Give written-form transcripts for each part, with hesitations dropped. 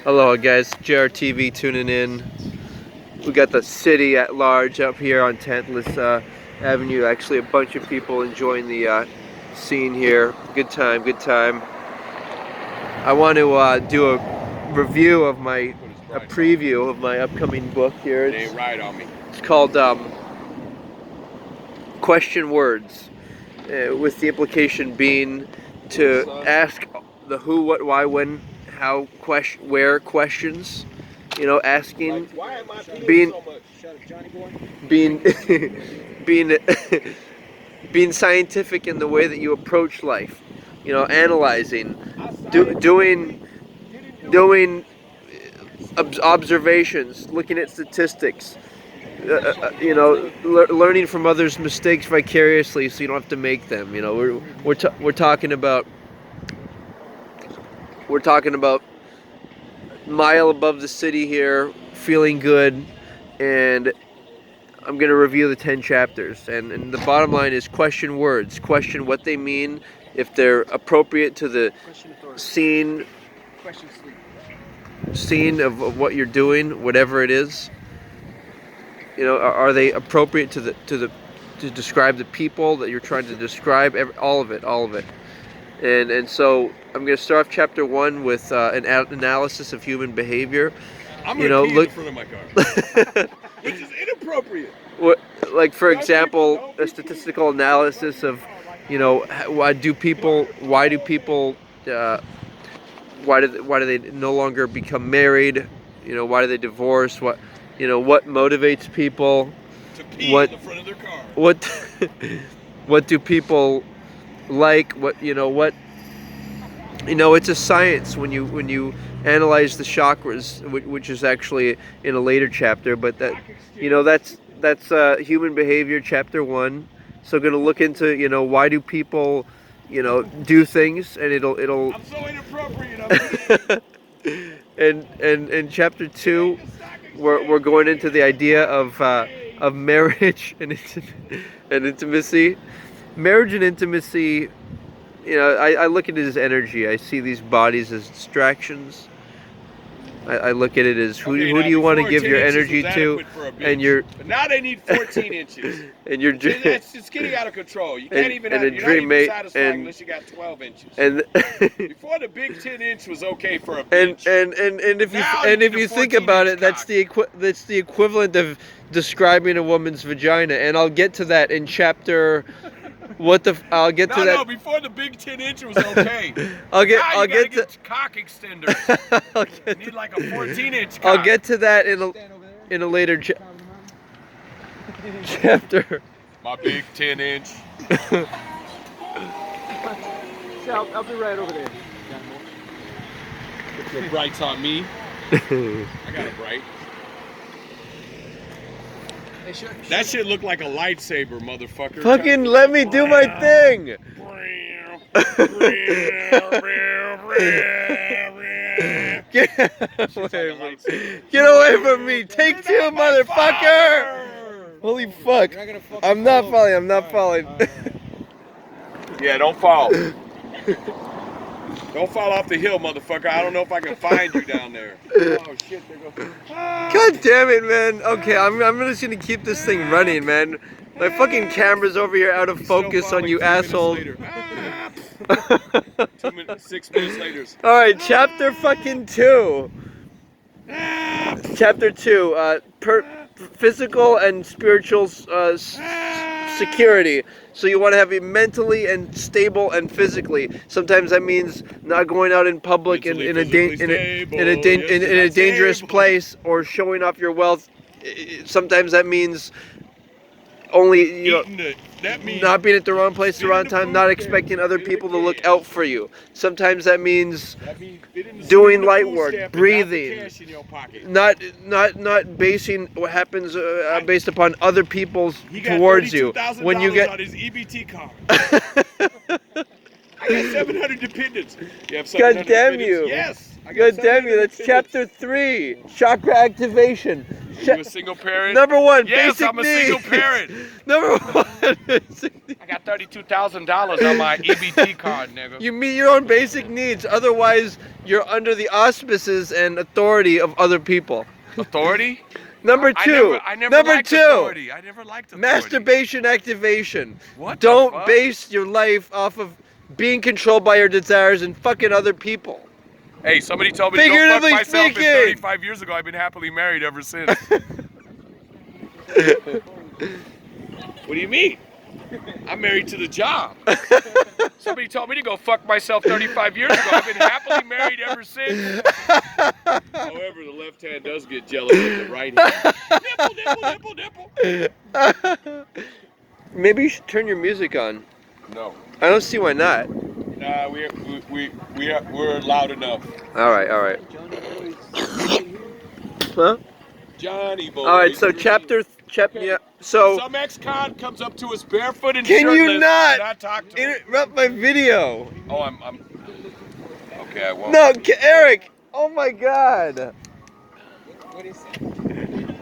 Hello guys, JRTV tuning in. We got the city at large up here on Tantalus Avenue. Actually a bunch of people enjoying the scene here. Good time, good time. I want to do a review of a preview of my upcoming book here. It's called QuestionWords, with the implication being to ask the who, what, why, when, how, where questions. You know, asking, being being scientific in the way that you approach life. You know, analyzing, doing observations, looking at statistics. You know, learning from others' mistakes vicariously, so you don't have to make them. You know, we're talking about mile above the city here, feeling good, and I'm going to review the 10 chapters. And the bottom line is question words. Question what they mean, if they're appropriate to the scene of what you're doing, whatever it is. You know, are they appropriate to describe the people that you're trying to describe? All of it. And so I'm going to start off chapter 1 with an analysis of human behavior. I'm going to pee in the front of my car, which is inappropriate. Like, for example, a statistical analysis of, you know, why do people why do they no longer become married? You know, why do they divorce? What motivates people? To pee in the front of their car. What do people like? It's a science when you analyze the chakras, which is actually in a later chapter, but that's human behavior, chapter 1. So going to look into, you know, why do people, you know, do things, and it'll I'm so inappropriate. and chapter 2 we're going into the idea of marriage and intimacy. Marriage and intimacy, you know, I look at it as energy. I see these bodies as distractions. I look at it as who do you want to give your energy to, and but now they need 14 inches. And you're it's getting out of control. You can't even a dream mate, unless you got 12 inches. And before the big 10-inch was okay for a bitch. And if you think about it, that's the equivalent of describing a woman's vagina, and I'll get to that in chapter. I'll get to that. No, before the big 10-inch was okay. I'll get to cock extenders. You need like a 14-inch cock. I'll get to that in a later chapter. My big 10-inch. I'll be right over there. The bright's on me. I got a bright. That shit looked like a lightsaber, motherfucker. Fucking let me do my thing. Get away from me. Take 2, motherfucker. Holy fuck. I'm not falling. Yeah, don't fall. Don't fall off the hill, motherfucker. I don't know if I can find you down there. Oh, shit. There goes. God damn it, man. Okay, I'm just going to keep this thing running, man. My fucking camera's over here out of focus on you assholes. 6 minutes later. Alright, chapter fucking 2. Chapter 2. Physical and spiritual security. So you want to have it mentally and stable and physically. Sometimes that means not going out in public in a dangerous place, or showing off your wealth. Sometimes that means only, you know, not being at the wrong place at the wrong time, not expecting other people to look out for you. Sometimes that means doing light work, breathing, not basing what happens based upon other people's towards you. When you get on his EBT card. I got 700 dependents. You have 700 God damn dependents? you. Yes. God damn you. That's chapter 3. Chakra activation. You a single parent? Number one, yes, basic I'm a needs. single parent. Number one, basic needs. I got $32,000 on my EBT card, nigga. You meet your own basic needs. Otherwise, you're under the auspices and authority of other people. Authority? Number two. I never liked authority. I never liked authority. Masturbation activation. What? Don't the fuck? base your life off of being controlled by your desires and fucking other people. Hey, somebody told me to go fuck Figuratively myself speaking. 35 years ago. I've been happily married ever since. What do you mean? I'm married to the job. Somebody told me to go fuck myself 35 years ago. I've been happily married ever since. However, the left hand does get jealous of the right hand. Nipple, nipple, nipple. Maybe you should turn your music on. No. I don't see why not. Nah, we're loud enough. All right. Huh? Johnny boy. All right. So chapter. Yeah. So. Some ex-con comes up to us barefoot and Can shirtless. you not talk to him. interrupt my video? Oh, I'm. Okay, I won't. No, Eric. Oh my God. What is it?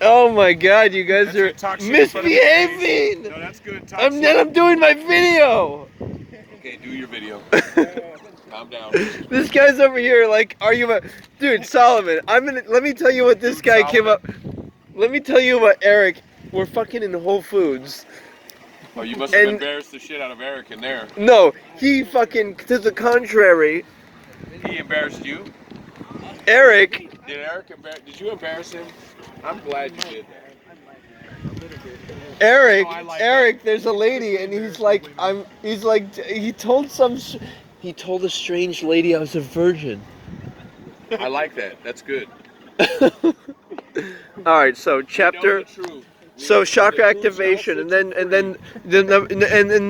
Oh my God, you guys That's are good. Talk shit in front of his face. misbehaving. No, that's good. Talk I'm shit. doing my video. Okay, do your video. Calm down. This guy's over here like arguing. Dude, Solomon, let me tell you what this Dude, guy came Solomon? up. Let me tell you about Eric. We're fucking in Whole Foods. Oh, you must have And- embarrassed the shit out of Eric in there. No, he fucking, to the contrary, He embarrassed you? Eric, Did you embarrass him? I'm glad you did that. Eric, Oh, I like Eric, there's a lady and he told a strange lady I was a virgin. I like that. That's good. All right, so We know chapter. the truth. So chakra activation, and then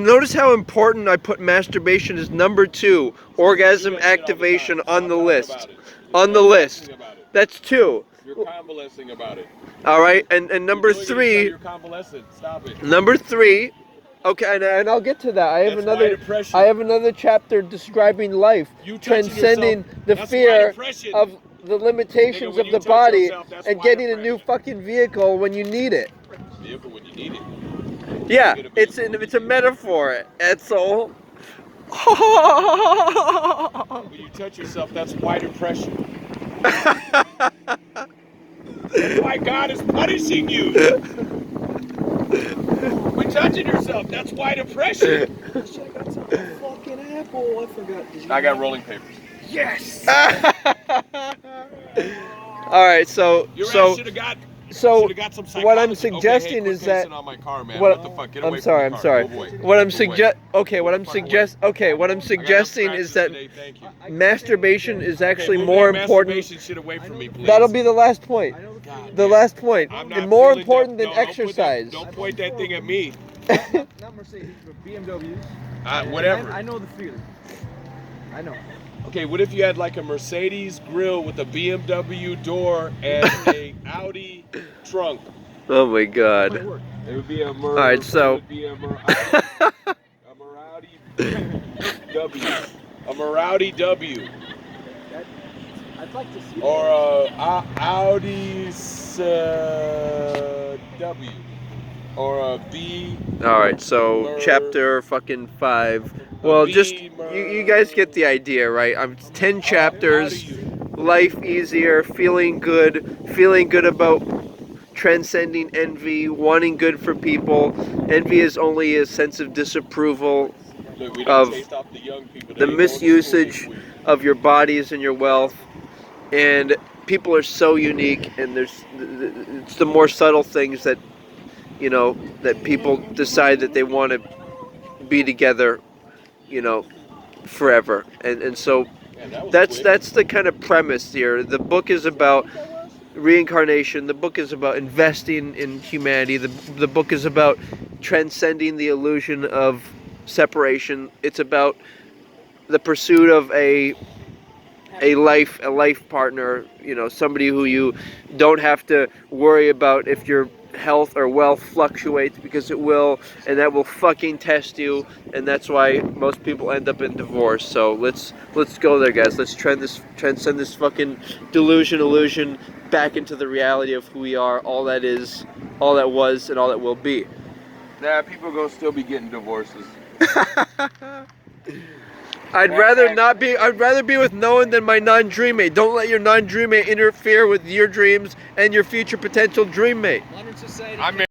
notice how important I put masturbation as number 2, orgasm activation on the list. On the list. That's 2. You're convalescing about it. All right, and number You're doing it until 3. You're convalescent. Stop it. Number 3. Okay, and I'll get to that. I have That's why depression. I have another chapter describing life, You touching transcending yourself, the that's fear why depression. of the limitations Nigga, when of you the touch body yourself, that's and why getting a new depression. fucking vehicle when you need it. Vehicle when you need it. Yeah, Get a it's vehicle. a metaphor. It's all. When you touch yourself, that's why depression. That's why God is punishing you. When touching yourself, that's why depression. I got some fucking apple. I forgot. I got rolling papers. Yes. All right, so Your ass so should have got. so Should've got some what I'm psychology. suggesting okay, hey, is quit that pissing on my car, man. what the fuck? Get I'm away sorry, from I'm the car. sorry. Go away. What I'm Go away. Fuck away. what I'm suggesting is that Today, thank you. masturbation is actually Move more that important. masturbation shit away from me, please. That'll be the last point. I know the God. feeling. The last point. I'm not And more feeling important that. than No, don't put that- exercise. Don't point that thing at me. Not Mercedes, but BMWs. Whatever. I know the feeling. I know. Okay, what if you had like a Mercedes grill with a BMW door and a Audi trunk? Oh my Might God. work. It would be a All right, so- it would be a Merauti W. A Merauti W. I'd like to see Or a Audi W. Or a B. All right, so chapter fucking 5. Well, just you guys get the idea, right? I'm 10 chapters. Life easier, feeling good about transcending envy, wanting good for people. Envy is only a sense of disapproval, Look, we of don't taste off the young people. the They ain't going to school misusage this week. of your bodies and your wealth. And people are so unique, and it's the more subtle things that, you know, that people decide that they want to be together, you know, forever. And so Man, that was quick. that's the kind of premise here. The book is about reincarnation. The book is about investing in humanity. The book is about transcending the illusion of separation. It's about the pursuit of a life partner, you know, somebody who you don't have to worry about if you're health or wealth fluctuates, because it will, and that will fucking test you, and that's why most people end up in divorce. So let's go there, guys. Let's transcend this fucking illusion back into the reality of who we are, all that is, all that was, and all that will be. Nah, people gonna still be getting divorces. I'd rather be with no one than my non-dream mate. Don't let your non-dream mate interfere with your dreams and your future potential dream mate. Modern society. I'm